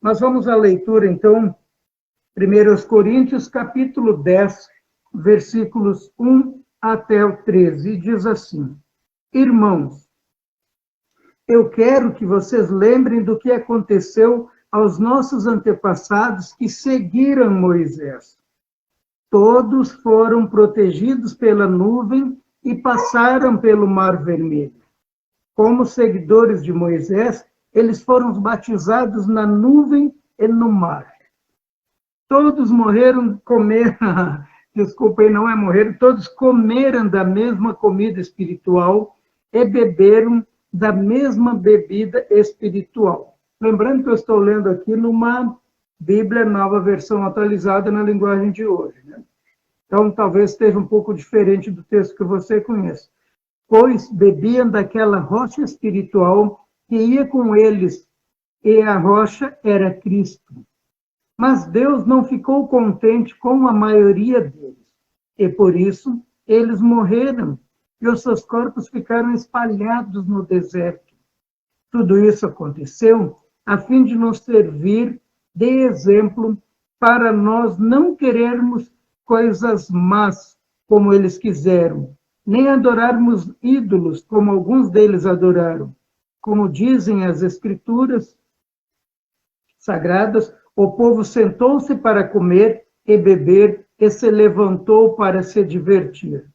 Nós vamos à leitura, então, 1 Coríntios, capítulo 10, versículos 1 até o 13, e diz assim: Irmãos, eu quero que vocês lembrem do que aconteceu aos nossos antepassados que seguiram Moisés. Todos foram protegidos pela nuvem e passaram pelo Mar Vermelho. Como seguidores de Moisés, eles foram batizados na nuvem e no mar. Todos morreram, comeram, desculpem, não é morreram, todos comeram da mesma comida espiritual e beberam da mesma bebida espiritual. Lembrando que eu estou lendo aqui numa Bíblia Nova Versão Atualizada na linguagem de hoje, né? Então, talvez esteja um pouco diferente do texto que você conhece. Pois bebiam daquela rocha espiritual que ia com eles, e a rocha era Cristo. Mas Deus não ficou contente com a maioria deles, e por isso eles morreram, e os seus corpos ficaram espalhados no deserto. Tudo isso aconteceu a fim de nos servir de exemplo para nós não querermos coisas más como eles quiseram, nem adorarmos ídolos como alguns deles adoraram. Como dizem as Escrituras sagradas, o povo sentou-se para comer e beber e se levantou para se divertir.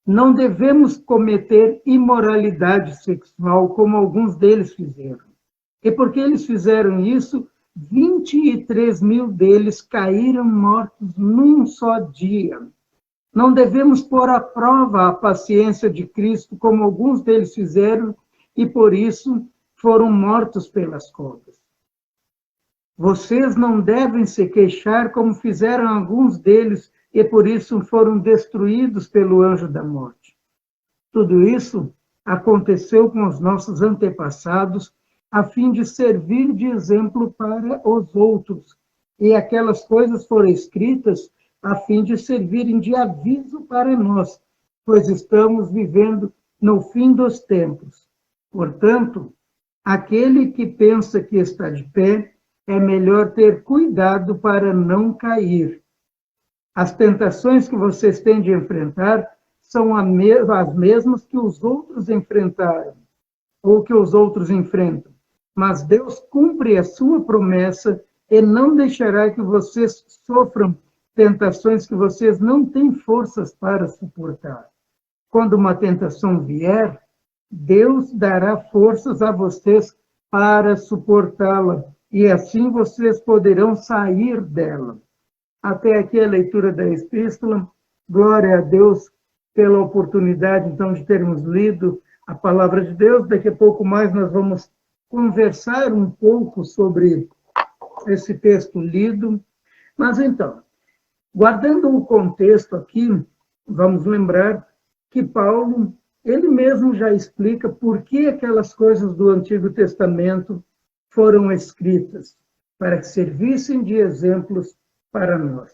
Não devemos cometer imoralidade sexual como alguns deles fizeram. E porque eles fizeram isso, 23 mil deles caíram mortos num só dia. Não devemos pôr à prova a paciência de Cristo como alguns deles fizeram e por isso foram mortos pelas cobras. Vocês não devem se queixar como fizeram alguns deles e por isso foram destruídos pelo anjo da morte. Tudo isso aconteceu com os nossos antepassados a fim de servir de exemplo para os outros. E aquelas coisas foram escritas a fim de servirem de aviso para nós, pois estamos vivendo no fim dos tempos. Portanto, aquele que pensa que está de pé, é melhor ter cuidado para não cair. As tentações que vocês têm de enfrentar são as mesmas que os outros enfrentaram, ou que os outros enfrentam. Mas Deus cumpre a sua promessa e não deixará que vocês sofram tentações que vocês não têm forças para suportar. Quando uma tentação vier, Deus dará forças a vocês para suportá-la, e assim vocês poderão sair dela. Até aqui a leitura da epístola. Glória a Deus pela oportunidade, então, de termos lido a palavra de Deus. Daqui a pouco mais nós vamos conversar um pouco sobre esse texto lido. Mas, então, guardando o contexto aqui, vamos lembrar que Paulo, ele mesmo já explica por que aquelas coisas do Antigo Testamento foram escritas, para que servissem de exemplos para nós.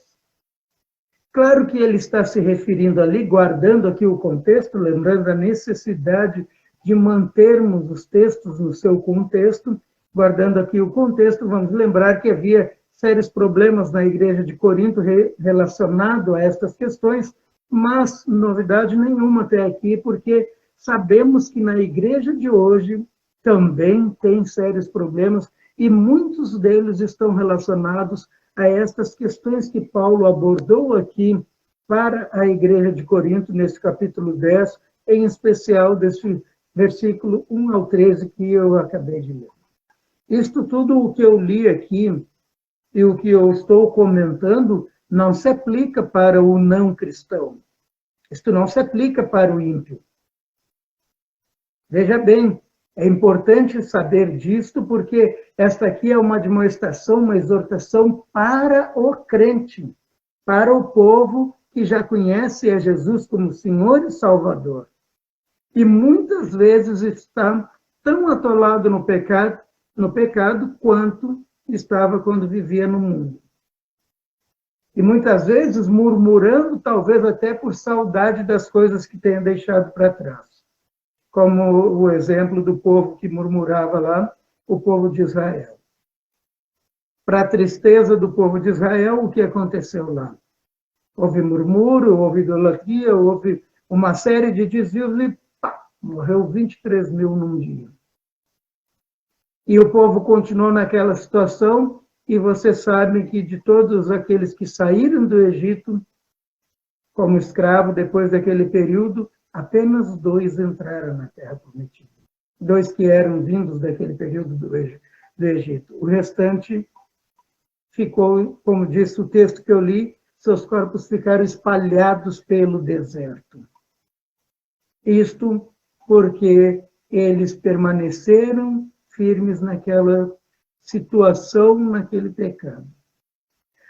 Claro que ele está se referindo ali, guardando aqui o contexto, lembrando a necessidade de mantermos os textos no seu contexto. Guardando aqui o contexto, vamos lembrar que havia sérios problemas na igreja de Corinto relacionado a estas questões, mas novidade nenhuma até aqui, porque sabemos que na igreja de hoje também tem sérios problemas e muitos deles estão relacionados a estas questões que Paulo abordou aqui para a igreja de Corinto, nesse capítulo 10, em especial desse versículo 1 ao 13 que eu acabei de ler. Isto tudo o que eu li aqui e o que eu estou comentando não se aplica para o não cristão. Isto não se aplica para o ímpio. Veja bem, é importante saber disto, porque esta aqui é uma admoestação, uma exortação para o crente, para o povo que já conhece a Jesus como Senhor e Salvador. E muitas vezes está tão atolado no pecado quanto estava quando vivia no mundo. E muitas vezes murmurando, talvez até por saudade das coisas que tenha deixado para trás. Como o exemplo do povo que murmurava lá, o povo de Israel. Para a tristeza do povo de Israel, o que aconteceu lá? Houve murmúrio, houve idolatria, houve uma série de desvios e pá, morreu 23 mil num dia. E o povo continuou naquela situação, e vocês sabem que de todos aqueles que saíram do Egito como escravo, depois daquele período, apenas 2 entraram na Terra Prometida. 2 que eram vindos daquele período do Egito. O restante ficou, como disse o texto que eu li, seus corpos ficaram espalhados pelo deserto. Isto porque eles permaneceram firmes naquela situação, naquele pecado.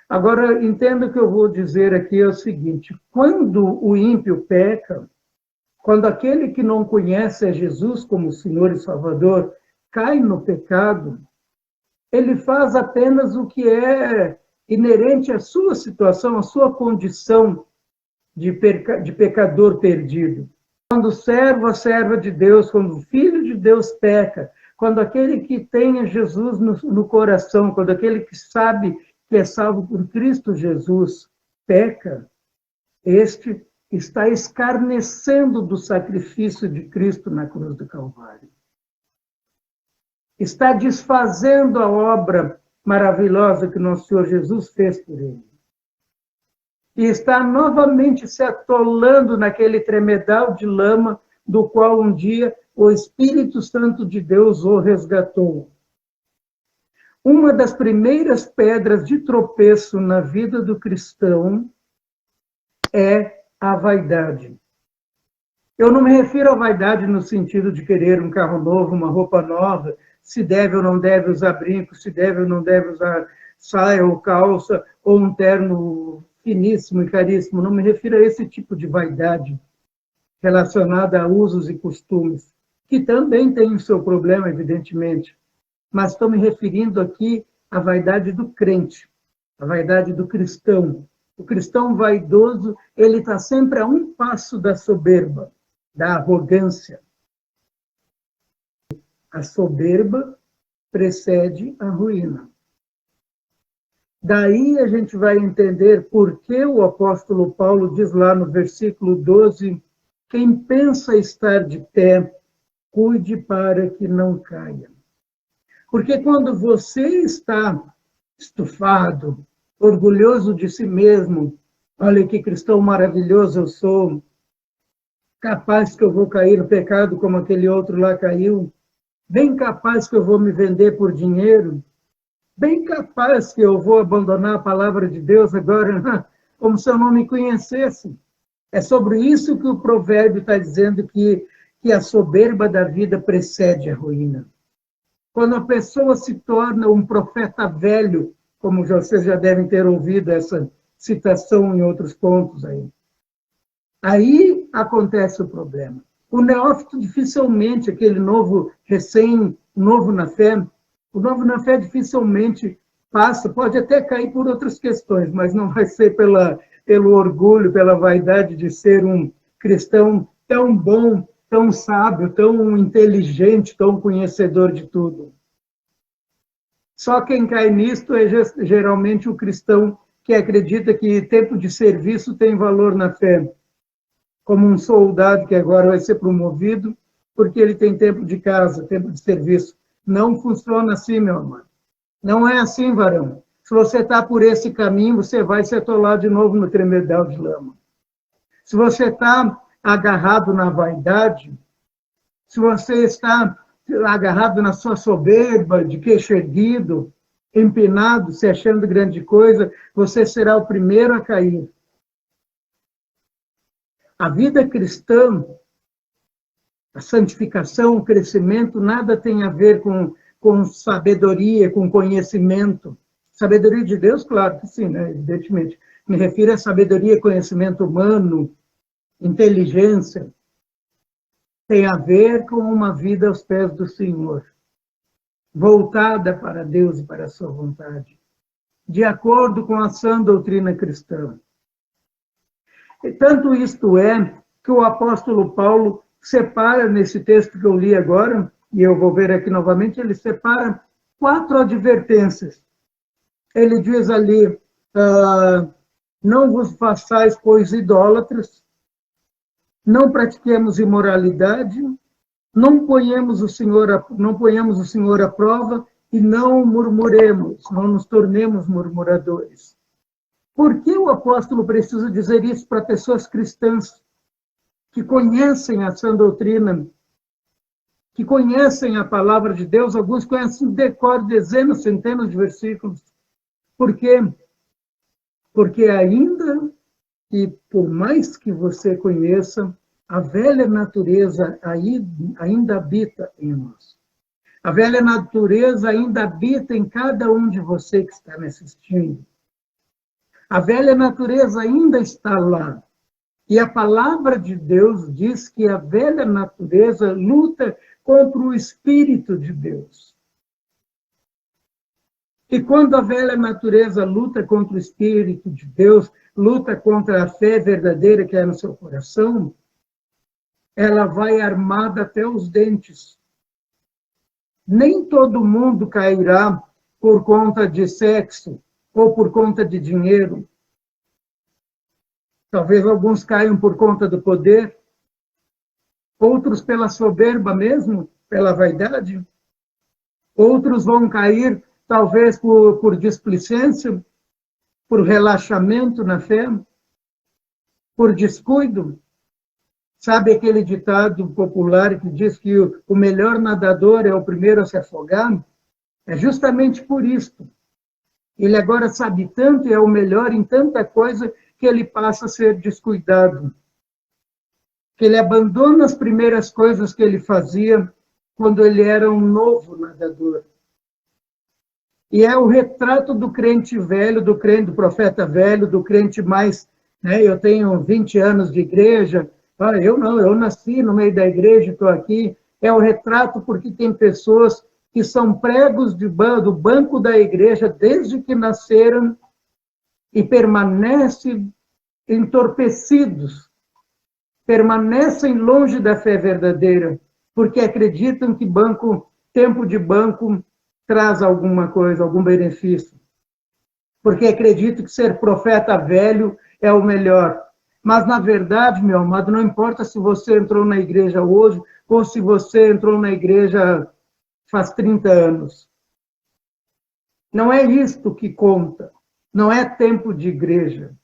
Agora, entenda o que eu vou dizer aqui é o seguinte: quando o ímpio peca, quando aquele que não conhece a Jesus como Senhor e Salvador cai no pecado, ele faz apenas o que é inerente à sua situação, à sua condição de pecador perdido. Quando o servo, a serva de Deus, quando o filho de Deus peca, quando aquele que tem a Jesus no coração, quando aquele que sabe que é salvo por Cristo Jesus peca, este está escarnecendo do sacrifício de Cristo na cruz do Calvário. Está desfazendo a obra maravilhosa que nosso Senhor Jesus fez por ele. E está novamente se atolando naquele tremedal de lama do qual um dia o Espírito Santo de Deus o resgatou. Uma das primeiras pedras de tropeço na vida do cristão é a vaidade. Eu não me refiro à vaidade no sentido de querer um carro novo, uma roupa nova, se deve ou não deve usar brinco, se deve ou não deve usar saia ou calça, ou um terno finíssimo e caríssimo. Não me refiro a esse tipo de vaidade relacionada a usos e costumes, que também tem o seu problema, evidentemente. Mas estou me referindo aqui à vaidade do crente, à vaidade do cristão. O cristão vaidoso, ele está sempre a um passo da soberba, da arrogância. A soberba precede a ruína. Daí a gente vai entender por que o apóstolo Paulo diz lá no versículo 12, quem pensa estar de pé, cuide para que não caia. Porque quando você está estufado, orgulhoso de si mesmo, olha que cristão maravilhoso eu sou, capaz que eu vou cair no pecado como aquele outro lá caiu, bem capaz que eu vou me vender por dinheiro, bem capaz que eu vou abandonar a palavra de Deus agora, como se eu não me conhecesse. É sobre isso que o provérbio está dizendo que a soberba da vida precede a ruína. Quando a pessoa se torna um profeta velho, como vocês já devem ter ouvido essa citação em outros pontos aí acontece o problema. O neófito dificilmente, aquele novo na fé, o novo na fé dificilmente passa, pode até cair por outras questões, mas não vai ser pelo orgulho, pela vaidade de ser um cristão tão bom, tão sábio, tão inteligente, tão conhecedor de tudo. Só quem cai nisto é geralmente o cristão que acredita que tempo de serviço tem valor na fé. Como um soldado que agora vai ser promovido porque ele tem tempo de casa, tempo de serviço. Não funciona assim, meu amado. Não é assim, varão. Se você está por esse caminho, você vai se atolar de novo no tremedal de lama. Se você está agarrado na vaidade, se você está agarrado na sua soberba, de queixo erguido, empinado, se achando grande coisa, você será o primeiro a cair. A vida cristã, a santificação, o crescimento, nada tem a ver com sabedoria, com conhecimento. Sabedoria de Deus, claro que sim, né? Evidentemente. Me refiro a sabedoria, conhecimento humano, inteligência. Tem a ver com uma vida aos pés do Senhor, voltada para Deus e para a sua vontade, de acordo com a sã doutrina cristã. E tanto isto é que o apóstolo Paulo separa, nesse texto que eu li agora, e eu vou ver aqui novamente, ele separa 4 advertências ele diz ali, não vos façais, pois, idólatras, não pratiquemos imoralidade, não ponhamos o Senhor à prova e não murmuremos, não nos tornemos murmuradores. Por que o apóstolo precisa dizer isso para pessoas cristãs que conhecem a sã doutrina, que conhecem a palavra de Deus? Alguns conhecem de decor dezenas, centenas de versículos. Por quê? Porque ainda que, por mais que você conheça, a velha natureza ainda habita em nós. A velha natureza ainda habita em cada um de você que está me assistindo. A velha natureza ainda está lá. E a palavra de Deus diz que a velha natureza luta contra o Espírito de Deus. E quando a velha natureza luta contra o Espírito de Deus, luta contra a fé verdadeira que é no seu coração, ela vai armada até os dentes. Nem todo mundo cairá por conta de sexo ou por conta de dinheiro. Talvez alguns caiam por conta do poder, outros pela soberba mesmo, pela vaidade. Outros vão cair, talvez, por displicência, por relaxamento na fé, por descuido. Sabe aquele ditado popular que diz que o melhor nadador é o primeiro a se afogar? É justamente por isso. Ele agora sabe tanto e é o melhor em tanta coisa que ele passa a ser descuidado. Que ele abandona as primeiras coisas que ele fazia quando ele era um novo nadador. E é o retrato do crente velho, do profeta velho, do crente mais... eu tenho 20 anos de igreja, eu não, eu nasci no meio da igreja, estou aqui. É o retrato porque tem pessoas que são pregos do banco da igreja desde que nasceram e permanecem entorpecidos, permanecem longe da fé verdadeira, porque acreditam que tempo de banco traz alguma coisa, algum benefício. Porque acreditam que ser profeta velho é o melhor. Mas, na verdade, meu amado, não importa se você entrou na igreja hoje ou se você entrou na igreja faz 30 anos. Não é isto que conta. Não é tempo de igreja.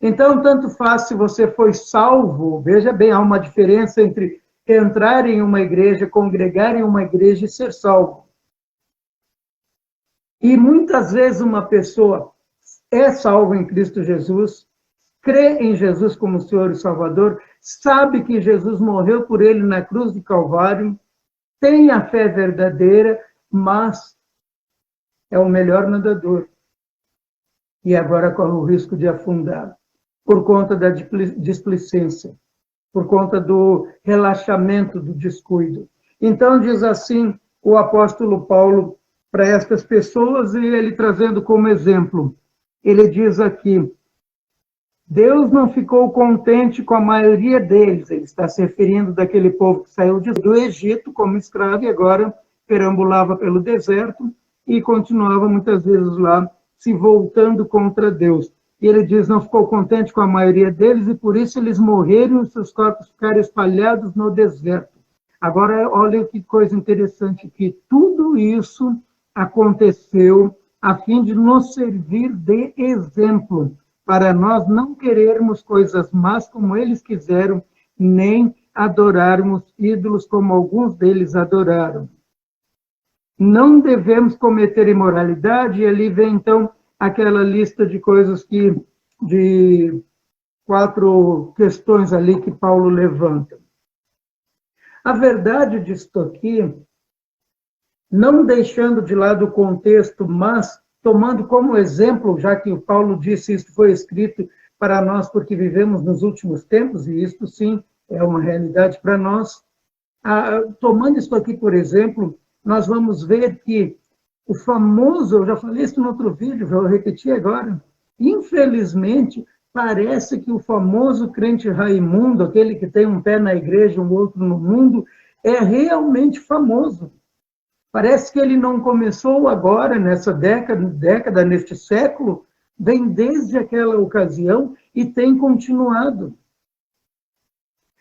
Então, tanto faz se você foi salvo. Veja bem, há uma diferença entre entrar em uma igreja, congregar em uma igreja e ser salvo. E muitas vezes uma pessoa é salva em Cristo Jesus, crê em Jesus como Senhor e Salvador, sabe que Jesus morreu por ele na cruz do Calvário, tem a fé verdadeira, mas é o melhor nadador. E agora corre o risco de afundar, por conta da displicência, por conta do relaxamento, do descuido. Então, diz assim o apóstolo Paulo para estas pessoas, e ele trazendo como exemplo, ele diz aqui, Deus não ficou contente com a maioria deles, ele está se referindo daquele povo que saiu do Egito como escravo e agora perambulava pelo deserto e continuava muitas vezes lá se voltando contra Deus. E ele diz, não ficou contente com a maioria deles e por isso eles morreram e os seus corpos ficaram espalhados no deserto. Agora, olha que coisa interessante, que tudo isso aconteceu a fim de nos servir de exemplo, para nós não querermos coisas más como eles quiseram, nem adorarmos ídolos como alguns deles adoraram. Não devemos cometer imoralidade, e ali vem então aquela lista de coisas de 4 questões ali que Paulo levanta. A verdade disto aqui, não deixando de lado o contexto, mas tomando como exemplo, já que o Paulo disse isso foi escrito para nós porque vivemos nos últimos tempos, e isto sim é uma realidade para nós, tomando isso aqui por exemplo, nós vamos ver que o famoso, eu já falei isso no outro vídeo, vou repetir agora, infelizmente, parece que o famoso crente Raimundo, aquele que tem um pé na igreja, um outro no mundo, é realmente famoso. Parece que ele não começou agora, nessa década, neste século, vem desde aquela ocasião e tem continuado.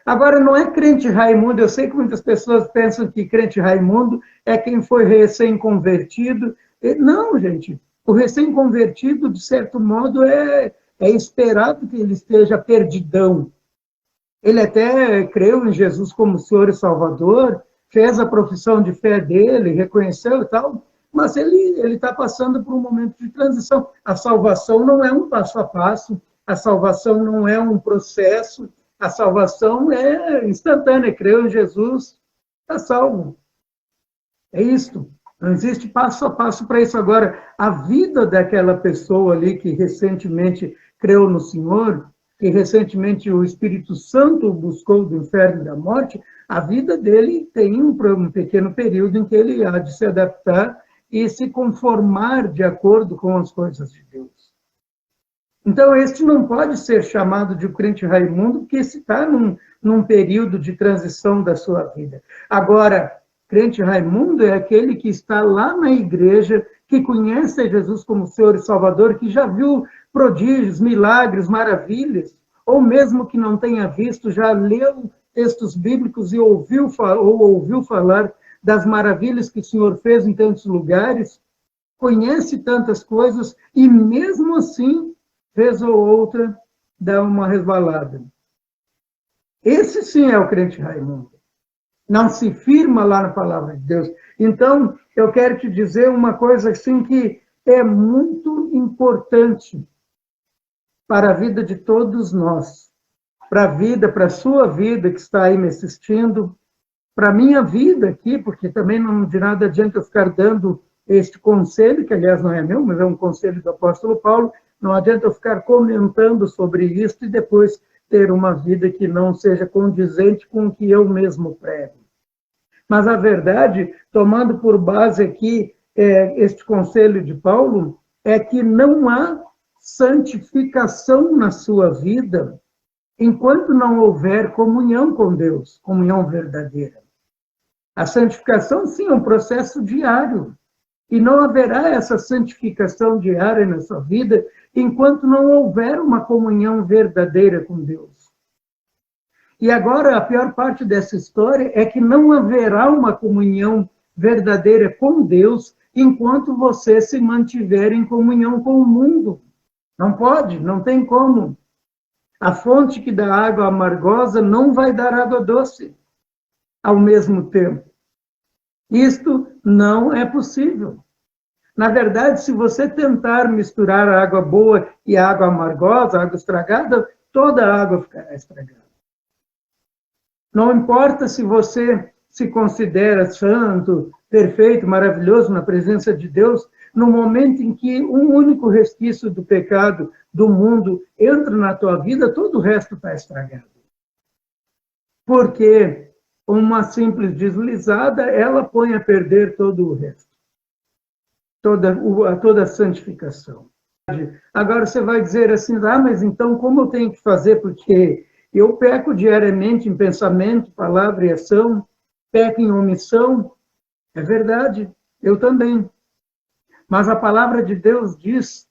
Agora, não é crente Raimundo, eu sei que muitas pessoas pensam que crente Raimundo é quem foi recém-convertido. Não, gente, o recém-convertido, de certo modo, é esperado que ele esteja perdidão. Ele até creu em Jesus como Senhor e Salvador, fez a profissão de fé dele, reconheceu e tal, mas ele está passando por um momento de transição. A salvação não é um passo a passo, a salvação não é um processo, a salvação é instantânea. Creu em Jesus, está salvo. É isto. Não existe passo a passo para isso. Agora, a vida daquela pessoa ali que recentemente creu no Senhor, que recentemente o Espírito Santo buscou do inferno e da morte, a vida dele tem um pequeno período em que ele há de se adaptar e se conformar de acordo com as coisas de Deus. Então, este não pode ser chamado de crente Raimundo, porque esse está num período de transição da sua vida. Agora, crente Raimundo é aquele que está lá na igreja, que conhece Jesus como Senhor e Salvador, que já viu prodígios, milagres, maravilhas, ou mesmo que não tenha visto, já leu textos bíblicos e ouviu falar das maravilhas que o Senhor fez em tantos lugares, conhece tantas coisas e mesmo assim, vez ou outra, dá uma resvalada. Esse sim é o crente Raimundo. Não se firma lá na palavra de Deus. Então, eu quero te dizer uma coisa assim que é muito importante para a vida de todos nós, para a vida, para a sua vida que está aí me assistindo, para a minha vida aqui, porque também não de nada adianta eu ficar dando este conselho, que aliás não é meu, mas é um conselho do apóstolo Paulo, não adianta eu ficar comentando sobre isso e depois ter uma vida que não seja condizente com o que eu mesmo prego. Mas a verdade, tomando por base aqui este conselho de Paulo, é que não há santificação na sua vida enquanto não houver comunhão com Deus, comunhão verdadeira. A santificação, sim, é um processo diário. E não haverá essa santificação diária na sua vida enquanto não houver uma comunhão verdadeira com Deus. E agora, a pior parte dessa história é que não haverá uma comunhão verdadeira com Deus enquanto você se mantiver em comunhão com o mundo. Não pode, não tem como. A fonte que dá água amargosa não vai dar água doce ao mesmo tempo. Isto não é possível. Na verdade, se você tentar misturar a água boa e a água amargosa, a água estragada, toda a água ficará estragada. Não importa se você se considera santo, perfeito, maravilhoso na presença de Deus, no momento em que um único resquício do pecado do mundo entra na tua vida, todo o resto está estragado. Porque uma simples deslizada, ela põe a perder todo o resto. Toda a santificação. Agora você vai dizer assim, mas então como eu tenho que fazer? Porque eu peco diariamente em pensamento, palavra e ação, peco em omissão. É verdade, eu também. Mas a palavra de Deus diz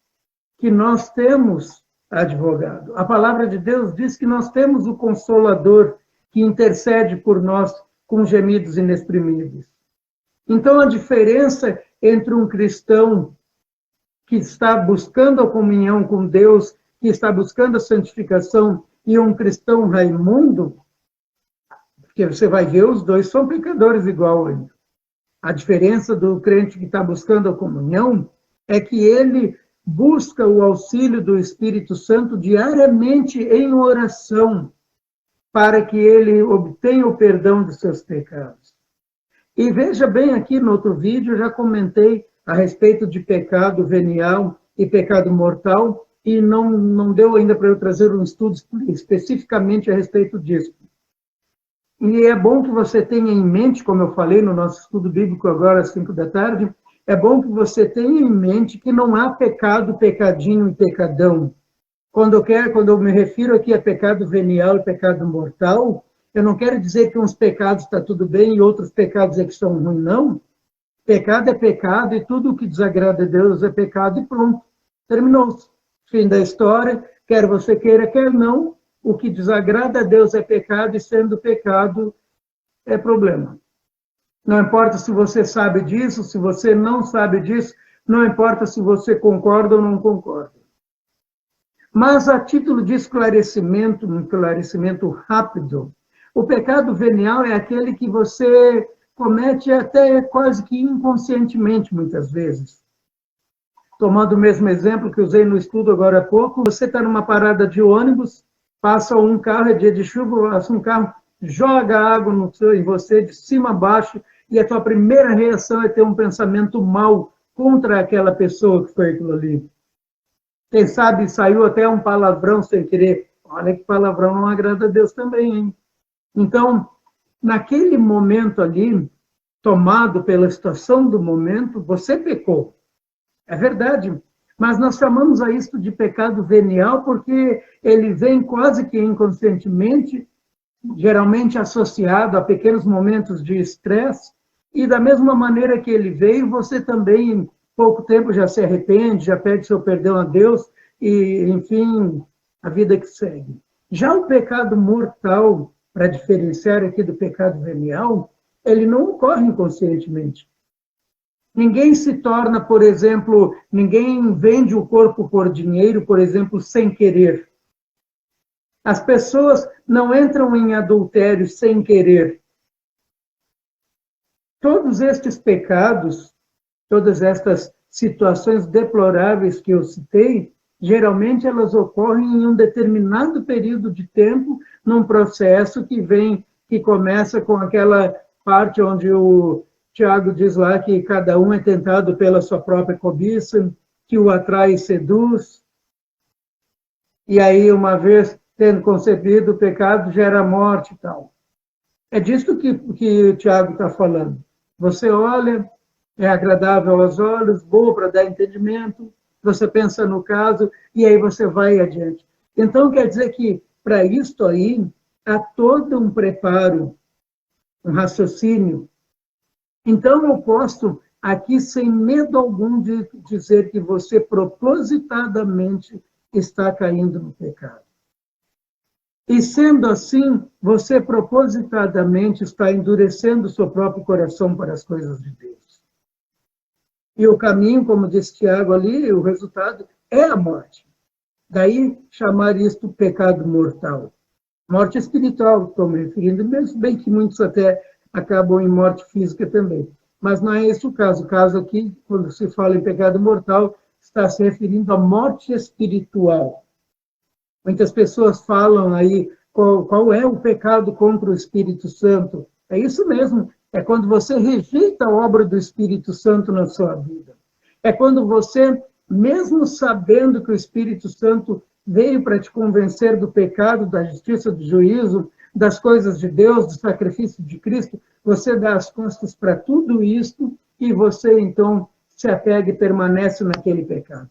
que nós temos advogado. A palavra de Deus diz que nós temos o Consolador que intercede por nós com gemidos inexprimíveis. Então, a diferença entre um cristão que está buscando a comunhão com Deus, que está buscando a santificação, e um cristão Raimundo, porque você vai ver, os dois são pecadores igual ainda. A diferença do crente que está buscando a comunhão é que ele busca o auxílio do Espírito Santo diariamente em oração, para que ele obtenha o perdão de seus pecados. E veja bem aqui no outro vídeo, eu já comentei a respeito de pecado venial e pecado mortal, e não deu ainda para eu trazer um estudo especificamente a respeito disso. E é bom que você tenha em mente, como eu falei no nosso estudo bíblico agora às 5 da tarde, é bom que você tenha em mente que não há pecado, pecadinho e pecadão. Quando eu me refiro aqui a pecado venial e pecado mortal, eu não quero dizer que uns pecados está tudo bem e outros pecados é que são ruins, não. Pecado é pecado e tudo o que desagrada a Deus é pecado e pronto. Terminou-se. Fim da história, quer você queira, quer não, o que desagrada a Deus é pecado e sendo pecado é problema. Não importa se você sabe disso, se você não sabe disso, não importa se você concorda ou não concorda. Mas, a título de esclarecimento, um esclarecimento rápido, o pecado venial é aquele que você comete até quase que inconscientemente, muitas vezes. Tomando o mesmo exemplo que usei no estudo agora há pouco, você está numa parada de ônibus, passa um carro, é dia de chuva, passa um carro, joga água em você de cima a baixo, e a tua primeira reação é ter um pensamento mau contra aquela pessoa que foi aquilo ali. Quem sabe saiu até um palavrão sem querer. Olha que palavrão não agrada a Deus também, hein? Então, naquele momento ali, tomado pela situação do momento, você pecou. É verdade. Mas nós chamamos a isto de pecado venial porque ele vem quase que inconscientemente, geralmente associado a pequenos momentos de estresse, e da mesma maneira que ele veio, você também, em pouco tempo, já se arrepende, já pede seu perdão a Deus, e, enfim, a vida que segue. Já o pecado mortal, para diferenciar aqui do pecado venial, ele não ocorre inconscientemente. Ninguém se torna, por exemplo, ninguém vende o corpo por dinheiro, por exemplo, sem querer. As pessoas não entram em adultério sem querer. Todos estes pecados, todas estas situações deploráveis que eu citei, geralmente elas ocorrem em um determinado período de tempo, num processo que começa com aquela parte onde o Tiago diz lá que cada um é tentado pela sua própria cobiça, que o atrai e seduz. E aí, uma vez tendo concebido o pecado, gera morte e tal. É disso que o Tiago está falando. Você olha, é agradável aos olhos, boa para dar entendimento, você pensa no caso, e aí você vai adiante. Então, quer dizer que, para isto aí, há todo um preparo, um raciocínio. Então, eu posso, aqui, sem medo algum, de dizer que você propositadamente está caindo no pecado. E, sendo assim, você propositadamente está endurecendo o seu próprio coração para as coisas de Deus. E o caminho, como disse Tiago ali, o resultado é a morte. Daí, chamar isto pecado mortal. Morte espiritual, estou me referindo, mesmo bem que muitos até acabam em morte física também. Mas não é esse o caso. O caso aqui, quando se fala em pecado mortal, está se referindo à morte espiritual. Muitas pessoas falam aí qual é o pecado contra o Espírito Santo. É isso mesmo. É quando você rejeita a obra do Espírito Santo na sua vida. É quando você, mesmo sabendo que o Espírito Santo veio para te convencer do pecado, da justiça, do juízo, das coisas de Deus, do sacrifício de Cristo, você dá as costas para tudo isso e você, então, se apega e permanece naquele pecado.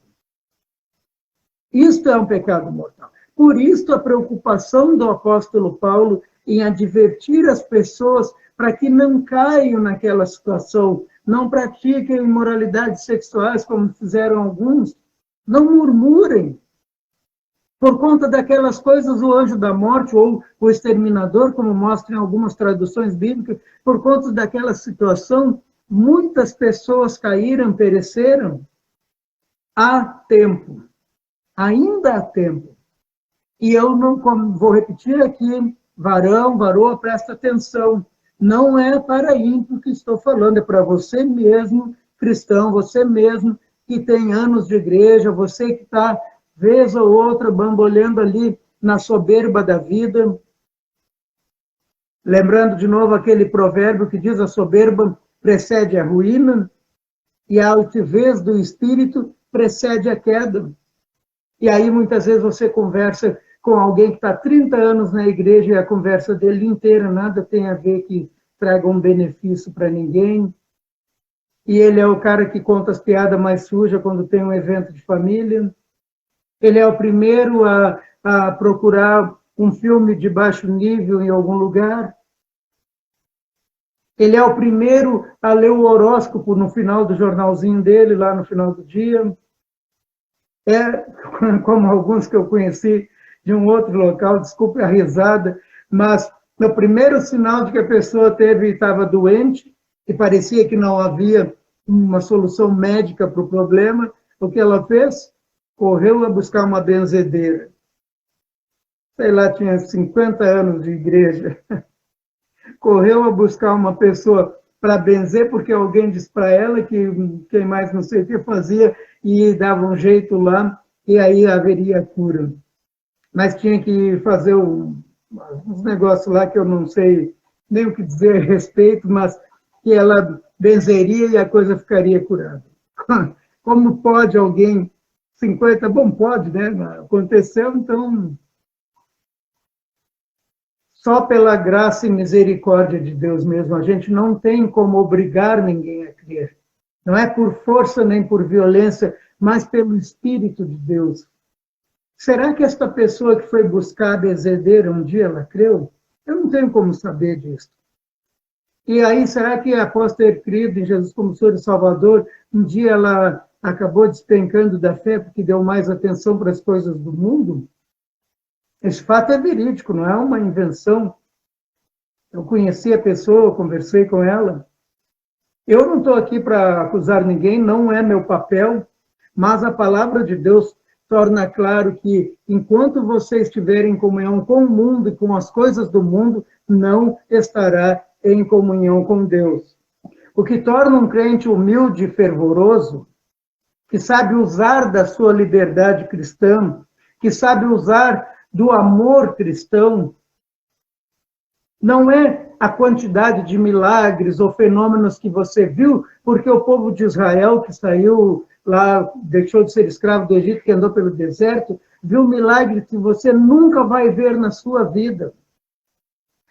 Isto é um pecado mortal. Por isso, a preocupação do apóstolo Paulo em advertir as pessoas para que não caiam naquela situação, não pratiquem imoralidades sexuais, como fizeram alguns, não murmurem. Por conta daquelas coisas, o anjo da morte ou o exterminador, como mostram em algumas traduções bíblicas, por conta daquela situação, muitas pessoas caíram, pereceram. Há tempo. Ainda há tempo. E eu não vou repetir aqui, varão, varoa, presta atenção. Não é para ímpio que estou falando, é para você mesmo, cristão, você mesmo que tem anos de igreja, você que está, vez ou outra, bamboleando ali na soberba da vida. Lembrando de novo aquele provérbio que diz: a soberba precede a ruína e a altivez do espírito precede a queda. E aí, muitas vezes, você conversa com alguém que está 30 anos na igreja e a conversa dele inteira nada tem a ver que traga um benefício para ninguém. E ele é o cara que conta as piadas mais sujas quando tem um evento de família. Ele é o primeiro a procurar um filme de baixo nível em algum lugar. Ele é o primeiro a ler o horóscopo no final do jornalzinho dele, lá no final do dia. É, como alguns que eu conheci de um outro local, desculpe a risada, mas no primeiro sinal de que a pessoa estava doente, e parecia que não havia uma solução médica para o problema, o que ela fez? Correu a buscar uma benzedeira. Sei lá, tinha 50 anos de igreja. Correu a buscar uma pessoa para benzer, porque alguém disse para ela que quem mais não sei o que fazia e dava um jeito lá, e aí haveria cura. Mas tinha que fazer uns negócios lá que eu não sei nem o que dizer a respeito, mas que ela benzeria e a coisa ficaria curada. Como pode alguém, 50, bom, pode, né? Aconteceu, então, só pela graça e misericórdia de Deus mesmo. A gente não tem como obrigar ninguém a crer. Não é por força nem por violência, mas pelo Espírito de Deus. Será que esta pessoa que foi buscar a benzedeira um dia ela creu? Eu não tenho como saber disso. E aí, será que após ter crido em Jesus como Senhor e Salvador, um dia ela acabou despencando da fé porque deu mais atenção para as coisas do mundo? Esse fato é verídico, não é uma invenção. Eu conheci a pessoa, conversei com ela. Eu não estou aqui para acusar ninguém, não é meu papel, mas a palavra de Deus torna claro que enquanto você estiver em comunhão com o mundo e com as coisas do mundo, não estará em comunhão com Deus. O que torna um crente humilde e fervoroso, que sabe usar da sua liberdade cristã, que sabe usar do amor cristão, não é a quantidade de milagres ou fenômenos que você viu, porque o povo de Israel que saiu lá, deixou de ser escravo do Egito, que andou pelo deserto, viu milagres que você nunca vai ver na sua vida.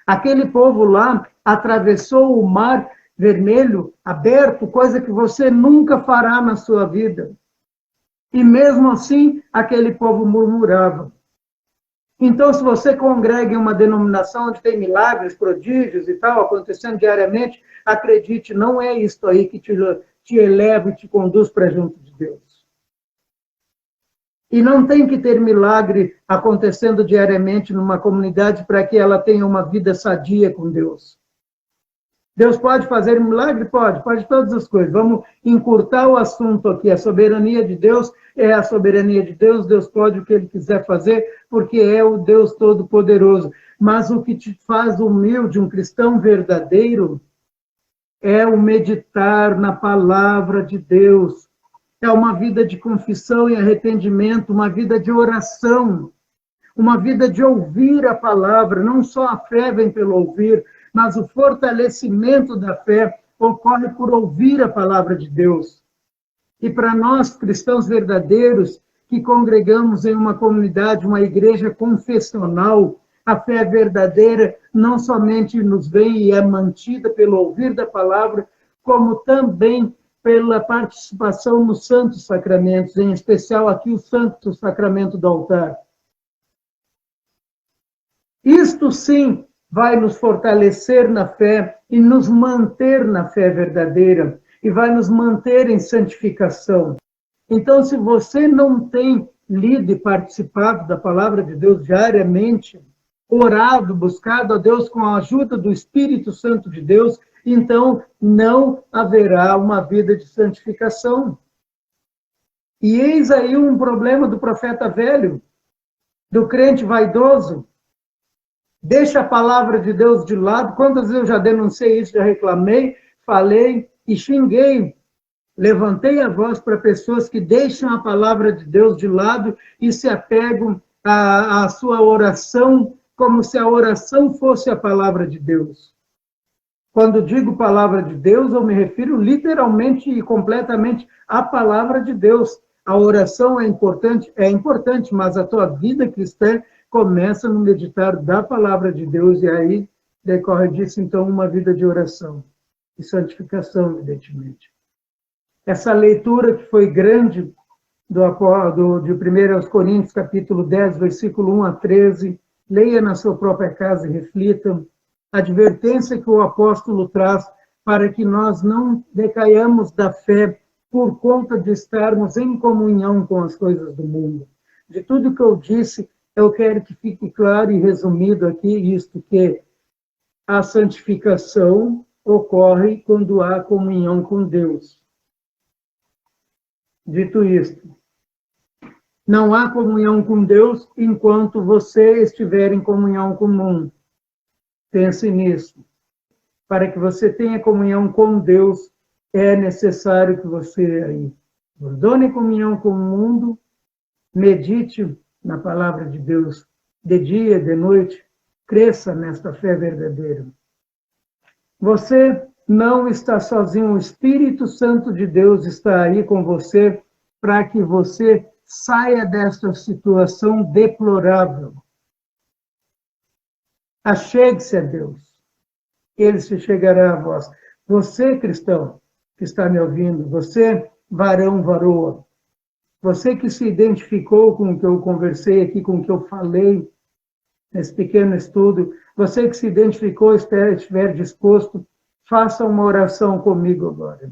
Aquele povo lá atravessou o mar vermelho, aberto, coisa que você nunca fará na sua vida. E mesmo assim, aquele povo murmurava. Então, se você congrega em uma denominação onde tem milagres, prodígios e tal, acontecendo diariamente, acredite, não é isto aí que te eleva e te conduz para junto de Deus. E não tem que ter milagre acontecendo diariamente numa comunidade para que ela tenha uma vida sadia com Deus. Deus pode fazer milagre? Pode todas as coisas. Vamos encurtar o assunto aqui. A soberania de Deus é a soberania de Deus. Deus pode o que Ele quiser fazer, porque é o Deus Todo-Poderoso. Mas o que te faz humilde, um cristão verdadeiro, é o meditar na palavra de Deus. É uma vida de confissão e arrependimento, uma vida de oração, uma vida de ouvir a palavra. Não só a fé vem pelo ouvir, mas o fortalecimento da fé ocorre por ouvir a palavra de Deus. E para nós, cristãos verdadeiros, que congregamos em uma comunidade, uma igreja confessional, a fé verdadeira não somente nos vem e é mantida pelo ouvir da palavra, como também pela participação nos santos sacramentos, em especial aqui o santo sacramento do altar. Isto sim vai nos fortalecer na fé e nos manter na fé verdadeira, e vai nos manter em santificação. Então, se você não tem lido e participado da palavra de Deus diariamente, orado, buscado a Deus com a ajuda do Espírito Santo de Deus, então não haverá uma vida de santificação. E eis aí um problema do profeta velho, do crente vaidoso. Deixa a palavra de Deus de lado. Quantas vezes eu já denunciei isso, já reclamei, falei e xinguei. Levantei a voz para pessoas que deixam a palavra de Deus de lado e se apegam à sua oração como se a oração fosse a palavra de Deus. Quando digo palavra de Deus, eu me refiro literalmente e completamente à palavra de Deus. A oração é importante, mas a tua vida cristã começa no meditar da palavra de Deus, e aí decorre disso, então, uma vida de oração e santificação, evidentemente. Essa leitura que foi grande de 1 Coríntios, capítulo 10, versículo 1 a 13, leia na sua própria casa e reflita. A advertência que o apóstolo traz para que nós não decaiamos da fé por conta de estarmos em comunhão com as coisas do mundo. De tudo que eu disse, eu quero que fique claro e resumido aqui isto, que a santificação ocorre quando há comunhão com Deus. Dito isto, não há comunhão com Deus enquanto você estiver em comunhão com o mundo. Pense nisso. Para que você tenha comunhão com Deus, é necessário que você abandone comunhão com o mundo, medite na palavra de Deus de dia e de noite, cresça nesta fé verdadeira. Você não está sozinho, o Espírito Santo de Deus está aí com você para que você saia desta situação deplorável. Achegue-se a Deus. Ele se chegará a vós. Você, cristão, que está me ouvindo, você, varão, varoa, você que se identificou com o que eu conversei aqui, com o que eu falei nesse pequeno estudo, você que se identificou, estiver disposto, faça uma oração comigo agora.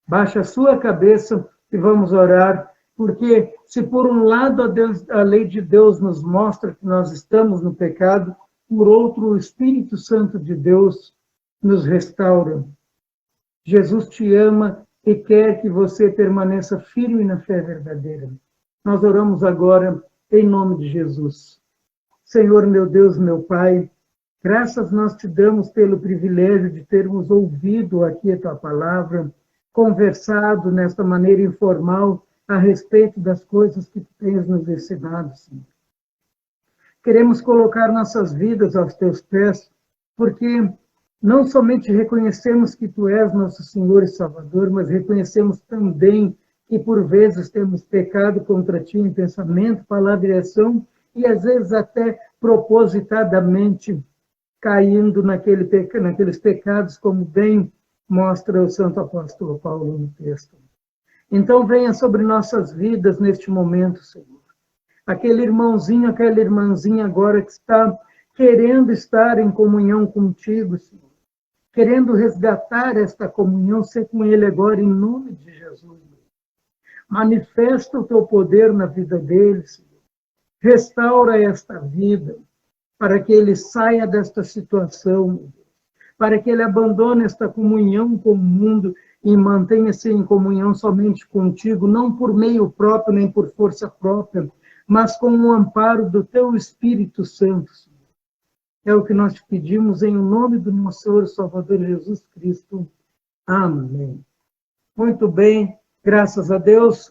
Baixe a sua cabeça e vamos orar, porque se por um lado a lei de Deus nos mostra que nós estamos no pecado, por outro, o Espírito Santo de Deus nos restaura. Jesus te ama e quer que você permaneça firme na fé verdadeira. Nós oramos agora em nome de Jesus. Senhor, meu Deus, meu Pai, graças nós te damos pelo privilégio de termos ouvido aqui a tua palavra, conversado nesta maneira informal a respeito das coisas que tu tens nos ensinado, Senhor. Queremos colocar nossas vidas aos teus pés, porque não somente reconhecemos que tu és nosso Senhor e Salvador, mas reconhecemos também que por vezes temos pecado contra ti em pensamento, palavra e ação, e às vezes até propositadamente caindo naqueles pecados, como bem mostra o santo apóstolo Paulo no texto. Então venha sobre nossas vidas neste momento, Senhor. Aquele irmãozinho, aquela irmãzinha agora que está querendo estar em comunhão contigo, Senhor. Querendo resgatar esta comunhão, ser com ele agora em nome de Jesus. Manifesta o teu poder na vida dele, Senhor. Restaura esta vida, para que ele saia desta situação, para que ele abandone esta comunhão com o mundo e mantenha-se em comunhão somente contigo, não por meio próprio, nem por força própria, mas com o amparo do teu Espírito Santo. É o que nós te pedimos em nome do nosso Senhor e Salvador Jesus Cristo. Amém. Muito bem, graças a Deus.